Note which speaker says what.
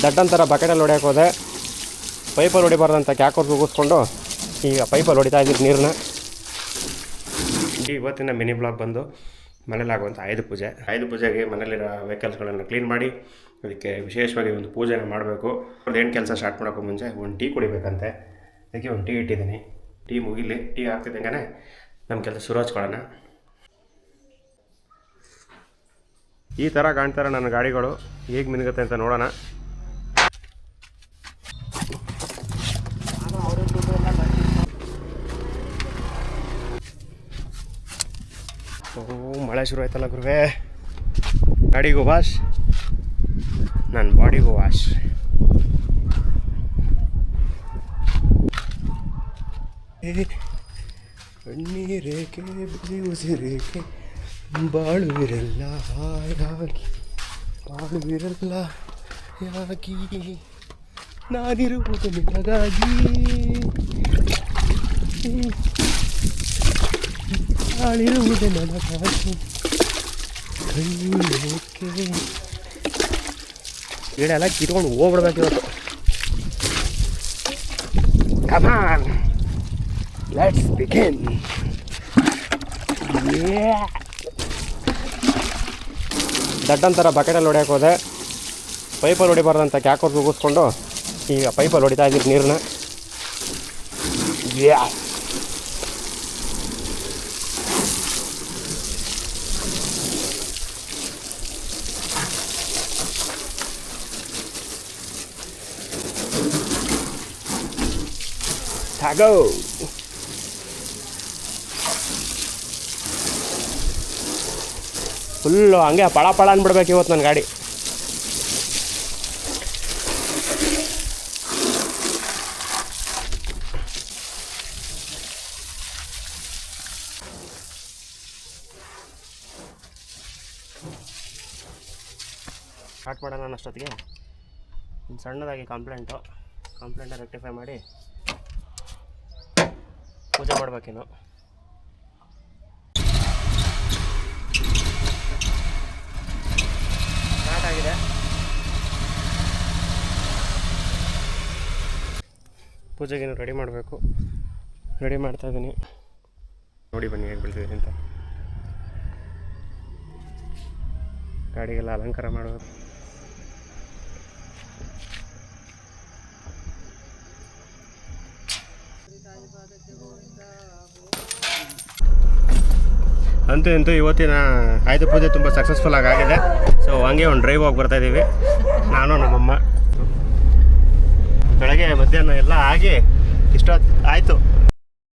Speaker 1: ದಡ್ಡಂತರ ಬಕೆಟಲ್ಲಿ ಹೊಡೆಯೋಕೆ ಹೋದೆ. ಪೈಪಲ್ಲಿ ಹೊಡಿಬಾರ್ದಂತ ಕ್ಯಾಕೋರ್ ಕೂಗಿಸ್ಕೊಂಡು ಈಗ ಪೈಪಲ್ಲಿ ಹೊಡಿತಾ ಇದ್ದೀವಿ ನೀರನ್ನ. ಇವತ್ತಿನ ಮಿನಿ ಬ್ಲಾಗ್ ಬಂದು ಮನೇಲಾಗುವಂಥ ಆಯುಧ ಪೂಜೆಗೆ ಮನೇಲಿರೋ ವೆಹಿಕಲ್ಸ್ಗಳನ್ನು ಕ್ಲೀನ್ ಮಾಡಿ ಅದಕ್ಕೆ ವಿಶೇಷವಾಗಿ ಒಂದು ಪೂಜೆನ ಮಾಡಬೇಕು. ಏನು ಕೆಲಸ ಸ್ಟಾರ್ಟ್ ಮಾಡೋಕ್ಕೂ ಮುಂಚೆ ಒಂದು ಟೀ ಕುಡಿಬೇಕಂತೆ. ಅದಕ್ಕೆ ಒಂದು ಟೀ ಇಟ್ಟಿದ್ದೀನಿ. ಟೀ ಮುಗಿಲಿ, ಟೀ ಆಗ್ತಿದ್ದಂಗೆ ನಮ್ಮ ಕೆಲಸ ಶುರು ಹಚ್ಕೊಳ್ಳೋಣ. ಈ ಥರ ಕಾಣ್ತಾರೆ ನನ್ನ ಗಾಡಿಗಳು, ಹೇಗೆ ಮಿನುಗುತ್ತೆ ಅಂತ ನೋಡೋಣ. ಮಳೆ ಶುರು ಆಯ್ತಲ್ಲ ಗುರುವೇ. ಗಾಡಿಗೂ ವಾಶ್, ನನ್ನ ಬಾಡಿಗೂ ವಾಶ್. ಕಣ್ಣೀರೇಕೆ ಬಿಸಿ ಉಸಿರೇಕೆ ಬಾಳುವಿರಲ್ಲ ಹಾಯಾಗಿ, ಬಾಳುವಿರಲ್ಲ ಯಾಗಿ, ನಾನಿರುವುದು ನಿನಗಾಗಿ, ಬಾಳಿರುವುದು ನನಗಾಗಿ. ಕಣ್ಣೀರೇಕೆ ಗಿಡ ಎಲ್ಲ ಕಿತ್ಕೊಂಡು ಹೋಗ್ಬಿಡ್ಬೇಕು ಇವತ್ತು. Come on, let's begin. Yeah. ದಡ್ಡಂತರ ಬಕೆಟಲ್ಲಿ ಹೊಡೆಯೋಕೆ ಹೋದೆ. ಪೈಪಲ್ಲಿ ಹೊಡಿಬಾರ್ದಂತ ಕ್ಯಾಕೋರ್ ಕೂಗಿಸ್ಕೊಂಡು ಈಗ ಪೈಪಲ್ಲಿ ಹೊಡಿತಾ ಇದ್ದೀವಿ ನೀರನ್ನ. Tago. ಫುಲ್ಲು ಹಂಗೆ ಪಳ ಅಂದ್ಬಿಡ್ಬೇಕು ಇವತ್ತು ನನ್ನ ಗಾಡಿ. ಸ್ಟಾರ್ಟ್ ಮಾಡೋಣ ಅಷ್ಟೊತ್ತಿಗೆ ಒಂದು ಸಣ್ಣದಾಗಿ ಕಂಪ್ಲೇಂಟ ರೆಕ್ಟಿಫೈ ಮಾಡಿ ಪೂಜೆ ಮಾಡ್ಬೇಕೇನು. ಸ್ಟಾರ್ಟ್ ಆಗಿದೆ. ಪೂಜೆಗೇನು ರೆಡಿ ಮಾಡಬೇಕು. ರೆಡಿ ಮಾಡ್ತಾಯಿದ್ದೀನಿ. ನೋಡಿ ಬನ್ನಿ ಹೇಗೆ ಬೆಳೆದಿದ್ದೀನಿ ಅಂತ. ಗಾಡಿಗೆಲ್ಲ ಅಲಂಕಾರ ಮಾಡಬೇಕು. ಅಂತೂ ಇವತ್ತಿನ ಆಯುಧ ಪೂಜೆ ತುಂಬ ಸಕ್ಸಸ್ಫುಲ್ ಆಗಿದೆ. ಸೊ ಹಂಗೆ ಒಂದು ಡ್ರೈವ್ ಹೋಗಿ ಬರ್ತಾಯಿದ್ದೀವಿ ನಾನು ನಮ್ಮಮ್ಮ. ಬೆಳಗ್ಗೆ ಮಧ್ಯಾಹ್ನ ಎಲ್ಲ ಆಗಿ ಇಷ್ಟೊತ್ತು ಆಯಿತು.